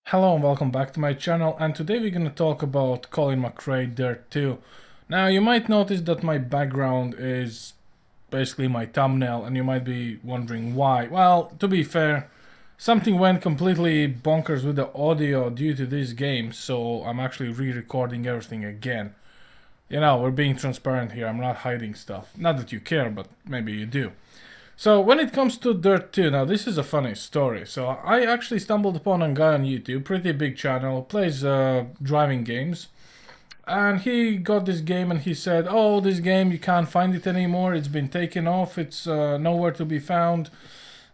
Hello and welcome back to my channel, and today we're going to talk about Colin McRae Dirt 2. Now you might notice that my background is basically my thumbnail, and you might be wondering why. Well, to be fair, something went completely bonkers with the audio due to this game, so I'm actually re-recording everything again. You know, we're being transparent here, I'm not hiding stuff. Not that you care, but maybe you do. So when it comes to Dirt 2, now this is a funny story. So I actually stumbled upon a guy on YouTube, pretty big channel, plays driving games. And he got this game and he said, oh, this game, you can't find it anymore, it's been taken off, it's nowhere to be found,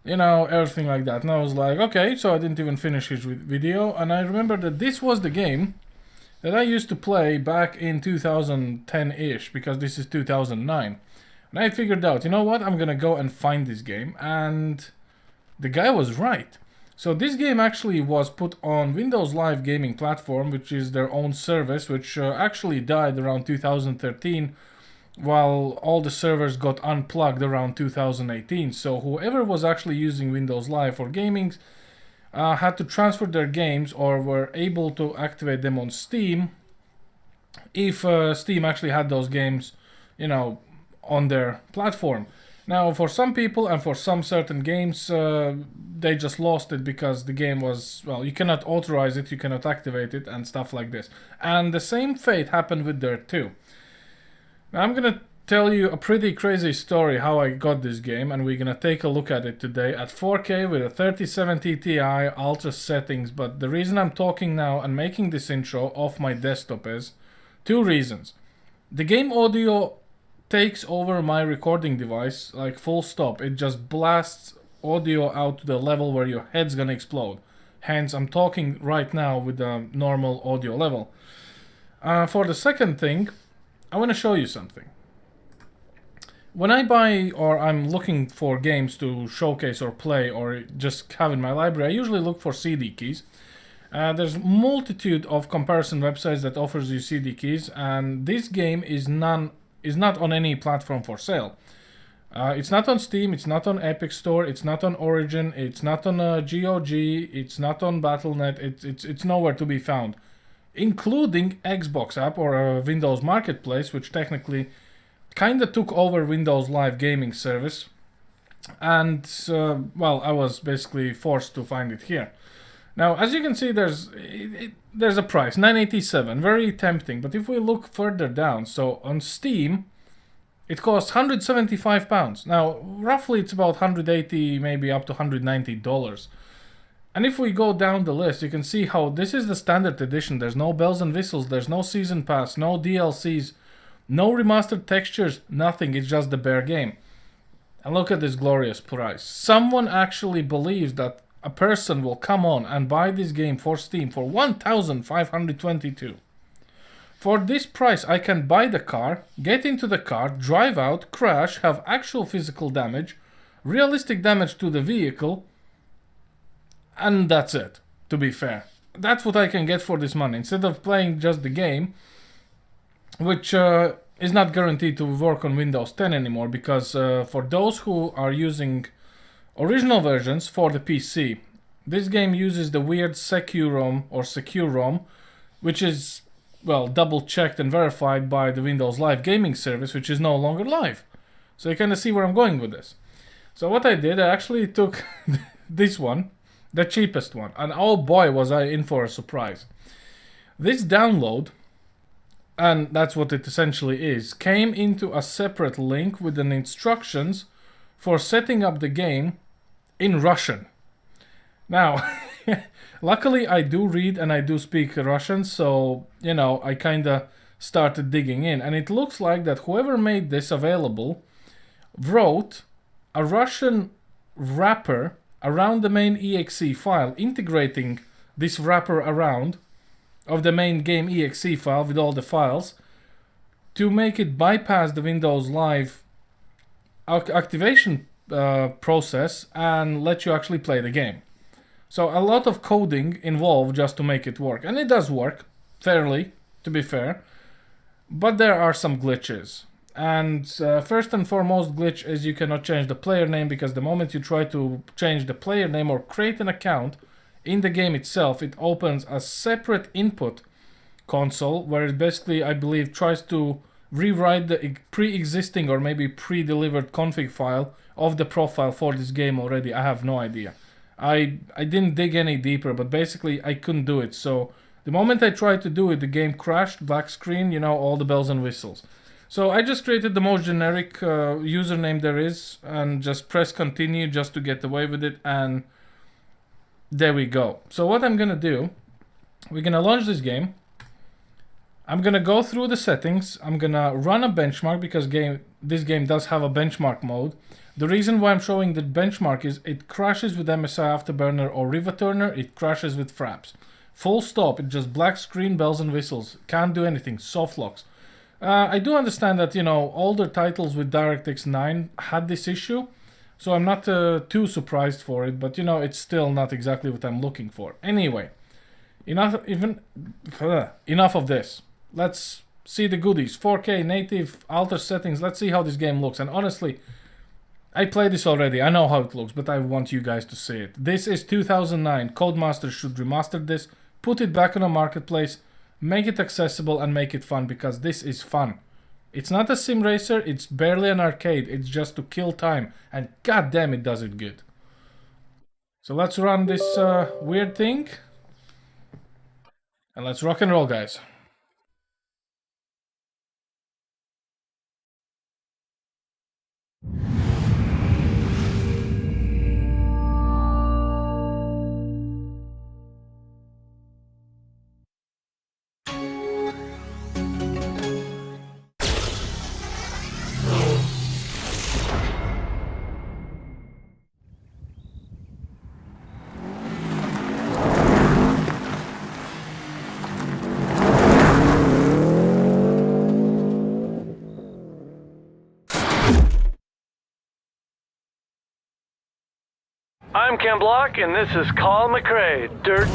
you know, everything like that. And I was like, okay, so I didn't even finish his video. And I remember that this was the game that I used to play back in 2010-ish, because this is 2009. And I figured out, you know what, I'm gonna go and find this game, and the guy was right. So this game actually was put on Windows Live Gaming platform, which is their own service, which actually died around 2013, while all the servers got unplugged around 2018. So whoever was actually using Windows Live for gaming had to transfer their games, or were able to activate them on Steam, if Steam actually had those games, you know, on their platform. Now, for some people and for some certain games, they just lost it because the game was, well, you cannot authorize it, you cannot activate it, and stuff like this. And the same fate happened with Dirt 2. Now, I'm gonna tell you a pretty crazy story how I got this game, and we're gonna take a look at it today at 4K with a 3070 Ti ultra settings. But the reason I'm talking now and making this intro off my desktop is two reasons. The game audio takes over my recording device, like full stop. It just blasts audio out to the level where your head's gonna explode. Hence, I'm talking right now with a normal audio level. For the second thing, I want to show you something. When I buy, or I'm looking for games to showcase or play or just have in my library, I usually look for CD keys. There's multitude of comparison websites that offers you CD keys, and this game is not on any platform for sale. It's not on Steam, it's not on Epic Store, it's not on Origin, it's not on GOG, it's not on Battle.net, it's nowhere to be found. Including Xbox app or Windows Marketplace, which technically kinda took over Windows Live Gaming service. And, well, I was basically forced to find it here. Now, as you can see, there's a price, $9.87, very tempting. But if we look further down, so on Steam, it costs £175. Now, roughly it's about $180, maybe up to $190. And if we go down the list, you can see how this is the standard edition. There's no bells and whistles, there's no season pass, no DLCs, no remastered textures, nothing. It's just the bare game. And look at this glorious price. Someone actually believes that a person will come on and buy this game for Steam for $1,522. For this price, I can buy the car, get into the car, drive out, crash, have actual physical damage, realistic damage to the vehicle, and that's it, to be fair. That's what I can get for this money, instead of playing just the game, which is not guaranteed to work on Windows 10 anymore, because for those who are using original versions for the PC, this game uses the weird Secure-ROM or Secure-ROM, which is, well, double checked and verified by the Windows Live Gaming service, which is no longer live. So you kind of see where I'm going with this. So what I did, I actually took this one, the cheapest one, and oh boy was I in for a surprise. This download, and that's what it essentially is, came into a separate link with an instructions for setting up the game in Russian. Now, luckily I do read and I do speak Russian, so, you know, I kinda started digging in. And it looks like that whoever made this available wrote a Russian wrapper around the main exe file, integrating this wrapper around of the main game exe file with all the files to make it bypass the Windows Live activation process and let you actually play the game. So a lot of coding involved just to make it work, and it does work fairly, to be fair, but there are some glitches. And first and foremost glitch is you cannot change the player name, because the moment you try to change the player name or create an account, in the game itself, it opens a separate input console where it basically, I believe, tries to rewrite the pre-existing or maybe pre-delivered config file of the profile for this game already. I have no idea. I didn't dig any deeper, but basically I couldn't do it. So the moment I tried to do it, the game crashed, black screen, all the bells and whistles. So I just created the most generic username there is and just press continue just to get away with it, and there we go. So what I'm gonna do, we're gonna launch this game. I'm gonna go through the settings. I'm gonna run a benchmark because this game does have a benchmark mode. The reason why I'm showing the benchmark is it crashes with MSI Afterburner or Riva Turner. It crashes with Fraps. Full stop. It just black screen, bells and whistles. Can't do anything. Soft locks. I do understand that older titles with DirectX 9 had this issue, so I'm not too surprised for it. But it's still not exactly what I'm looking for. Anyway, enough of this. Let's see the goodies. 4K native alter settings. Let's see how this game looks. And honestly, I played this already. I know how it looks, but I want you guys to see it. This is 2009. Codemasters should remaster this, put it back on a marketplace, make it accessible, and make it fun, because this is fun. It's not a sim racer. It's barely an arcade. It's just to kill time, and goddamn, it does it good. So let's run this weird thing, and let's rock and roll, guys. I'm Ken Block, and this is Colin McRae, Dirt.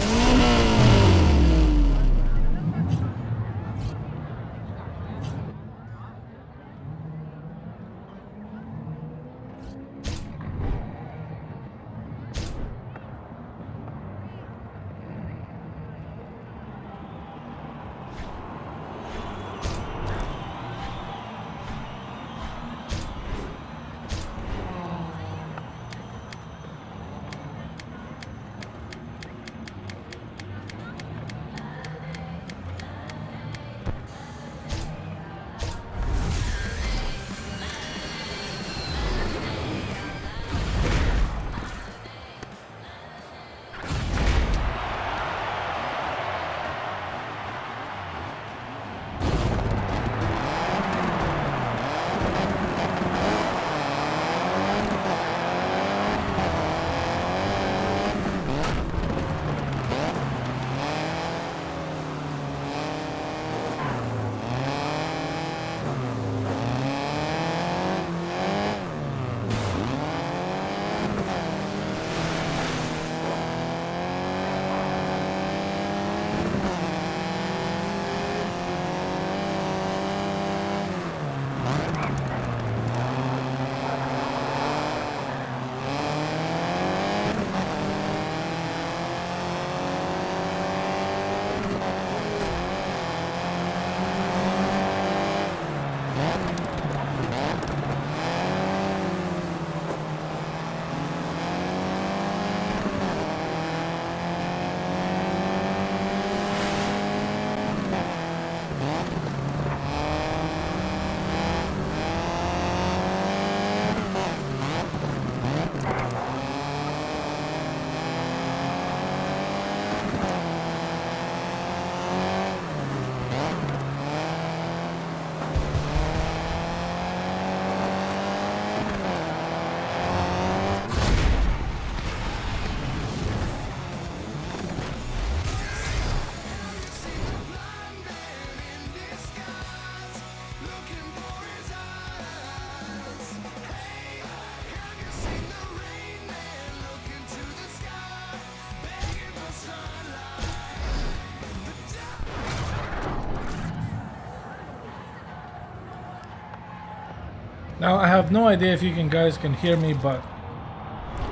Now I have no idea if you guys can hear me, but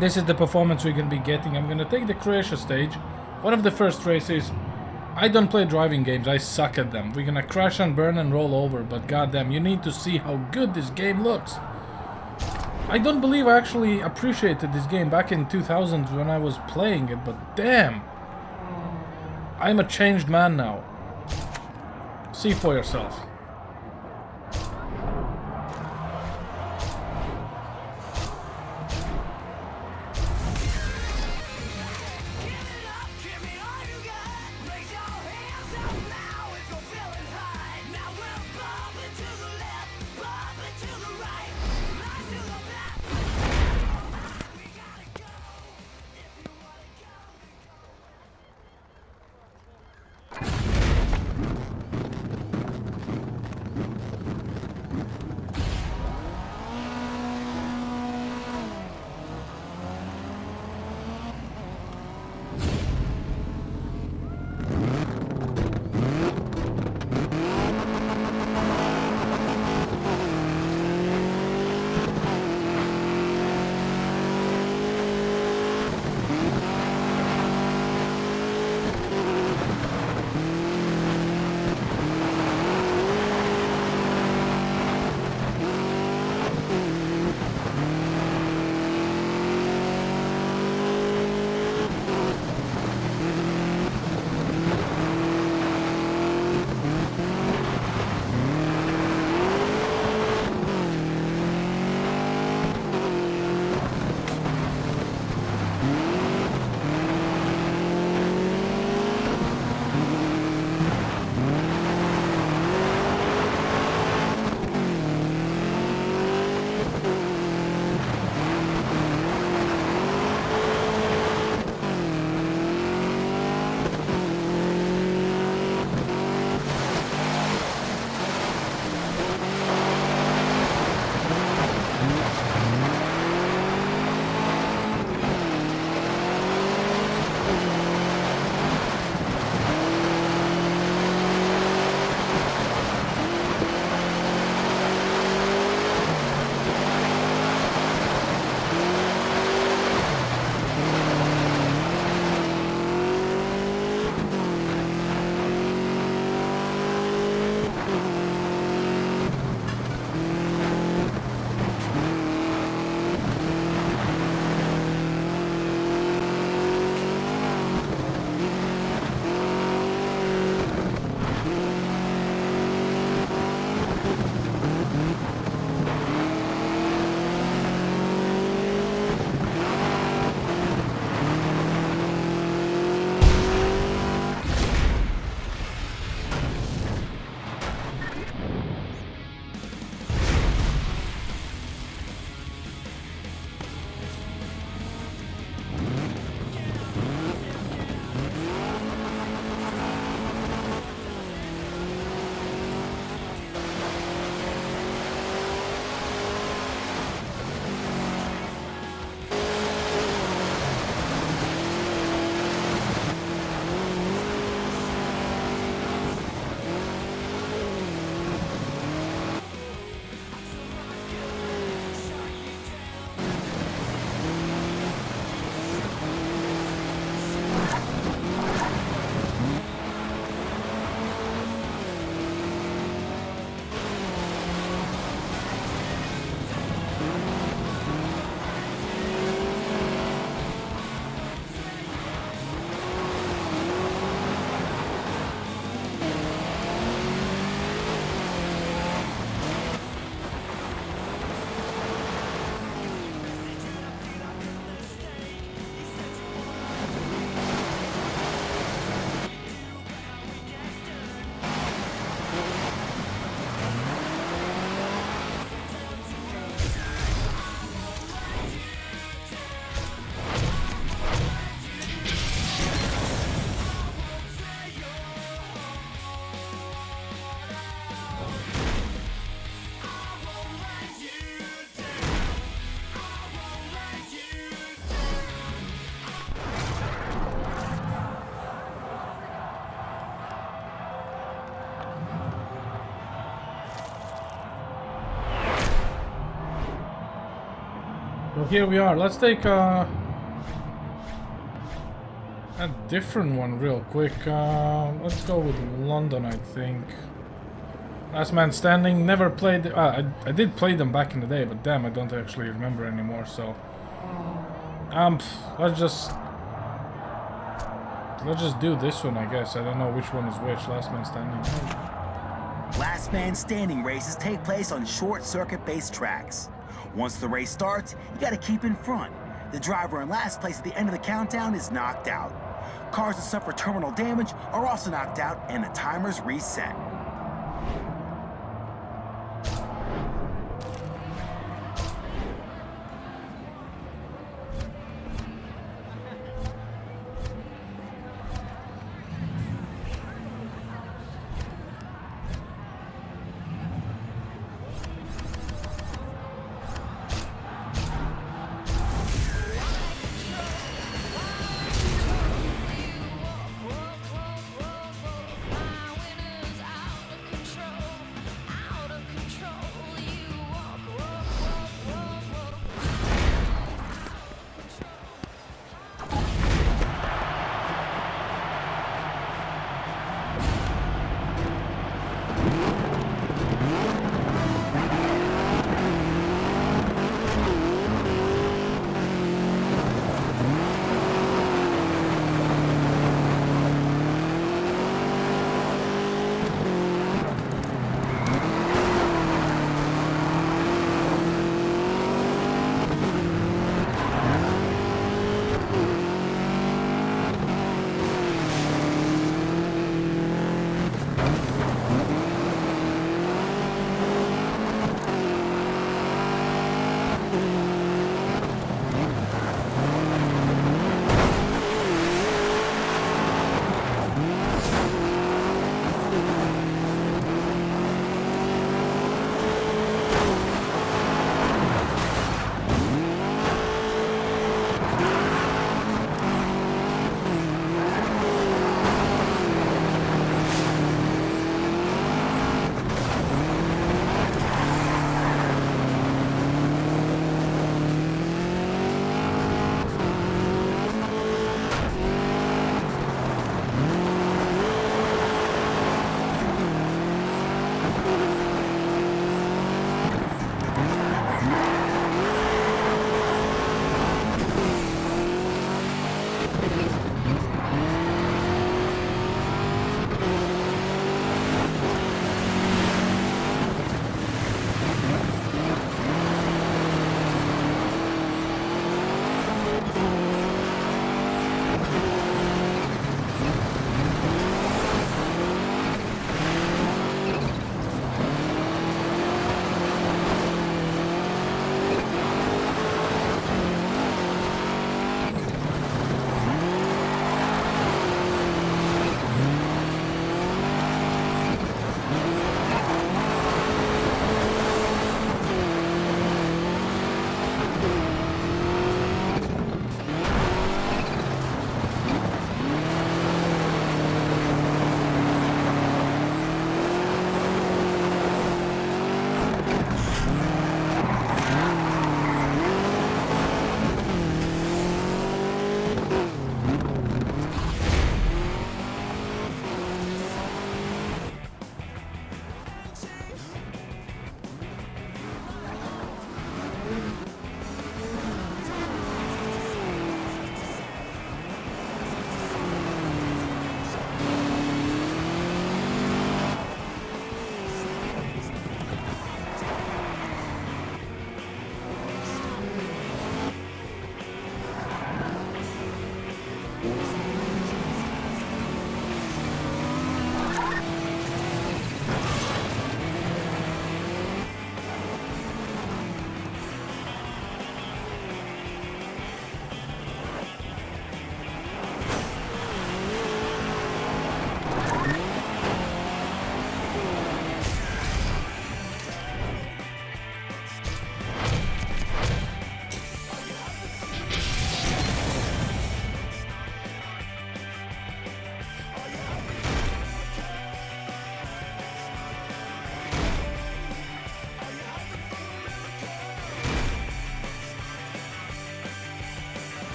This is the performance we're gonna be getting. I'm gonna take the Croatia stage. One of the first races. I don't play driving games, I suck at them. We're gonna crash and burn and roll over, but goddamn, you need to see how good this game looks. I don't believe I actually appreciated this game back in 2000s when I was playing it, but damn. I'm a changed man now. See for yourself. Well, here we are. Let's take a different one real quick. Let's go with London, I think. Last Man Standing. Never played. I did play them back in the day, but damn, I don't actually remember anymore. So, let's just do this one, I guess. I don't know which one is which. Last Man Standing. Last Man Standing races take place on short circuit-based tracks. Once the race starts, you gotta keep in front. The driver in last place at the end of the countdown is knocked out. Cars that suffer terminal damage are also knocked out, and the timers reset.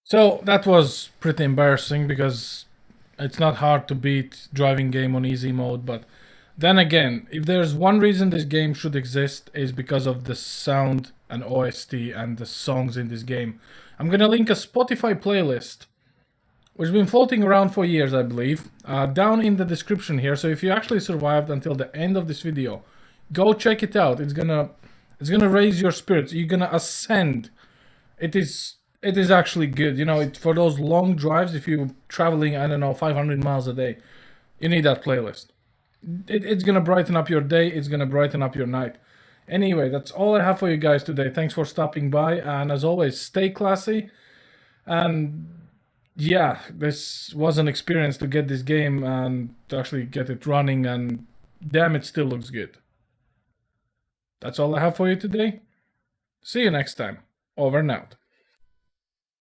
So that was pretty embarrassing because it's not hard to beat driving game on easy mode, but then again, if there's one reason this game should exist is because of the sound and OST and the songs in this game. I'm gonna link a Spotify playlist which has been floating around for years, I believe, down in the description here. So if you actually survived until the end of this video, go check it out. It's gonna raise your spirits. You're gonna ascend. It is actually good. You know, for those long drives, if you're traveling, I don't know, 500 miles a day, you need that playlist. It's gonna brighten up your day. It's gonna brighten up your night. Anyway, that's all I have for you guys today. Thanks for stopping by, and as always, stay classy. And yeah, this was an experience to get this game and to actually get it running, and damn, it still looks good. That's all I have for you today. See you next time. Over and out.